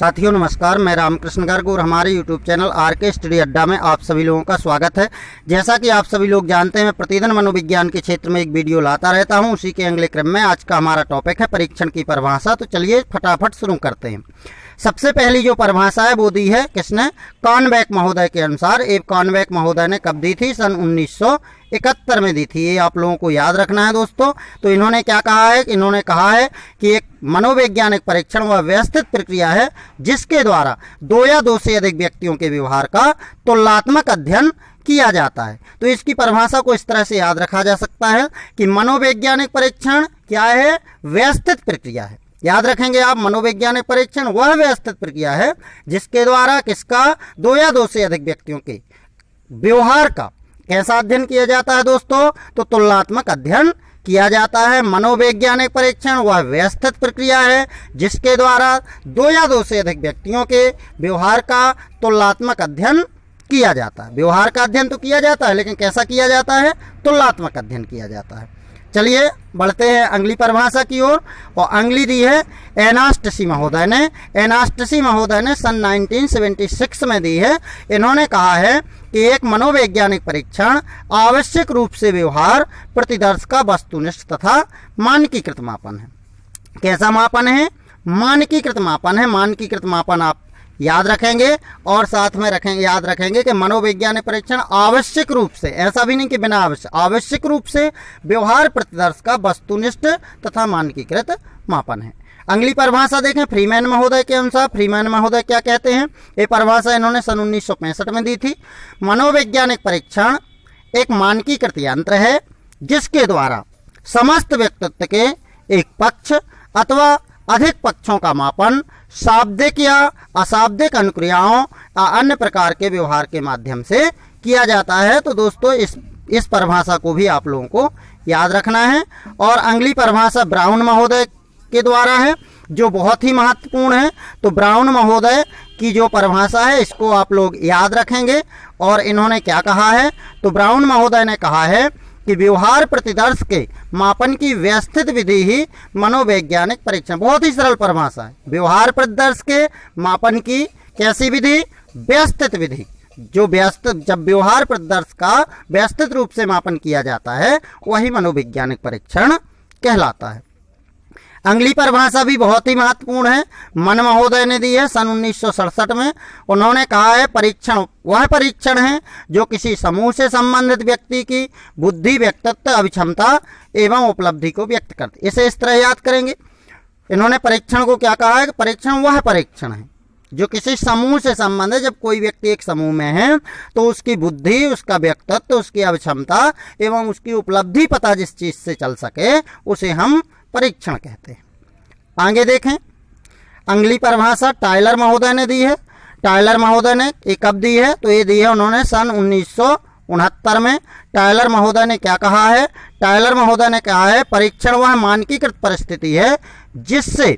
साथियों नमस्कार, मैं रामकृष्ण गर्ग और हमारे YouTube चैनल आरके स्टडी अड्डा में आप सभी लोगों का स्वागत है। जैसा कि आप सभी लोग जानते हैं, मैं प्रतिदिन मनोविज्ञान के क्षेत्र में एक वीडियो लाता रहता हूं। उसी के अगले क्रम में आज का हमारा टॉपिक है परीक्षण की परिभाषा। तो चलिए फटाफट शुरू करते हैं। सबसे पहली जो परिभाषा है वो दी है किसने? कॉनबैक महोदय के अनुसार। ए कॉनबैक महोदय ने कब दी थी? सन 1971 में दी थी। ये आप लोगों को याद रखना है दोस्तों। तो इन्होंने क्या कहा है? इन्होंने कहा है कि एक मनोवैज्ञानिक परीक्षण वह व्यवस्थित प्रक्रिया है जिसके द्वारा दो या दो से अधिक व्यक्तियों के व्यवहार का तुलनात्मक अध्ययन किया जाता है। तो इसकी परिभाषा को इस तरह से याद रखा जा सकता है कि मनोवैज्ञानिक परीक्षण क्या है? व्यवस्थित प्रक्रिया है। याद रखेंगे आप, मनोवैज्ञानिक परीक्षण वह व्यवस्थित प्रक्रिया है जिसके द्वारा किसका? दो या दो से अधिक व्यक्तियों के व्यवहार का कैसा अध्ययन किया जाता है दोस्तों? तो तुलनात्मक अध्ययन किया जाता है। मनोवैज्ञानिक परीक्षण वह व्यवस्थित प्रक्रिया है जिसके द्वारा दो या दो से अधिक व्यक्तियों के व्यवहार का तुलनात्मक अध्ययन किया जाता है। व्यवहार का अध्ययन तो किया जाता है, लेकिन कैसा किया जाता है? तुलनात्मक अध्ययन किया जाता है। चलिए बढ़ते हैं अगली परिभाषा की ओर। और अगली दी है एनास्टसी महोदय ने। एनास्टसी महोदय ने सन 1976 में दी है। इन्होंने कहा है कि एक मनोवैज्ञानिक परीक्षण आवश्यक रूप से व्यवहार प्रतिदर्श का वस्तुनिष्ठ तथा मानकीकृत मापन है। कैसा मापन है? मानकीकृत मापन है। मानकीकृत मापन आप याद रखेंगे और साथ में रखेंगे, याद रखेंगे कि मनोवैज्ञानिक परीक्षण आवश्यक रूप से, ऐसा भी नहीं कि बिना आवश्यक रूप से व्यवहार प्रतिदर्श का वस्तुनिष्ठ तथा मानकीकृत मापन है। अगली परिभाषा देखें फ्रीमैन महोदय के अनुसार। फ्रीमैन महोदय क्या कहते हैं? ये परिभाषा इन्होंने सन 1965 में दी थी। मनोवैज्ञानिक परीक्षण एक मानकीकृत यंत्र है जिसके द्वारा समस्त व्यक्तित्व के एक पक्ष अथवा अधिक पक्षों का मापन शाब्दिक या अशाब्दिक अनुक्रियाओं या अन्य प्रकार के व्यवहार के माध्यम से किया जाता है। तो दोस्तों इस परिभाषा को भी आप लोगों को याद रखना है। और अगली परिभाषा ब्राउन महोदय के द्वारा है जो बहुत ही महत्वपूर्ण है। तो ब्राउन महोदय की जो परिभाषा है इसको आप लोग याद रखेंगे। और इन्होंने क्या कहा है? तो ब्राउन महोदय ने कहा है कि व्यवहार प्रतिदर्श के मापन की व्यवस्थित विधि ही मनोवैज्ञानिक परीक्षण। बहुत ही सरल परिभाषा है। व्यवहार प्रतिदर्श के मापन की कैसी विधि? व्यवस्थित विधि। जो व्यवस्थित, जब व्यवहार प्रतिदर्श का व्यवस्थित रूप से मापन किया जाता है वही मनोवैज्ञानिक परीक्षण कहलाता है। अगली परिभाषा भी बहुत ही महत्वपूर्ण है। मन महोदय ने दी है सन 1967 में। उन्होंने कहा है परीक्षण वह परीक्षण है जो किसी समूह से संबंधित व्यक्ति की बुद्धि, व्यक्तित्व, अभिक्षमता एवं उपलब्धि को व्यक्त करते। इसे इस तरह याद करेंगे। इन्होंने परीक्षण को क्या कहा है? कि परीक्षण वह परीक्षण है जो किसी समूह से संबंध है। जब कोई व्यक्ति एक समूह में है तो उसकी बुद्धि, उसका व्यक्तित्व, उसकी अभिक्षमता एवं उसकी उपलब्धि पता जिस चीज से चल सके उसे हम परीक्षण कहते हैं। आगे देखें अगली परिभाषा टायलर महोदय ने दी है। टायलर महोदय ने ये कब दी है? तो ये दी है उन्होंने सन 1969 में। टायलर महोदय ने क्या कहा है? टायलर महोदय ने कहा है परीक्षण वह मानकीकृत परिस्थिति है जिससे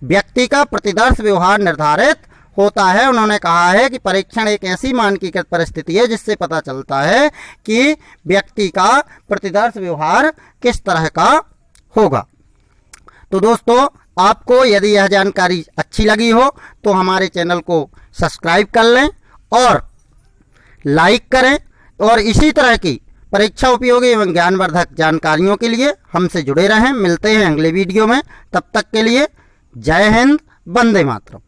व्यक्ति का प्रतिदर्श व्यवहार निर्धारित होता है। उन्होंने कहा है कि परीक्षण एक ऐसी मानकीकृत परिस्थिति है जिससे पता चलता है कि व्यक्ति का प्रतिदर्श व्यवहार किस तरह का होगा। तो दोस्तों आपको यदि यह जानकारी अच्छी लगी हो तो हमारे चैनल को सब्सक्राइब कर लें और लाइक करें। और इसी तरह की परीक्षा उपयोगी एवं ज्ञानवर्धक जानकारियों के लिए हमसे जुड़े रहें। मिलते हैं अगले वीडियो में। तब तक के लिए जय हिंद, वंदे मातरम।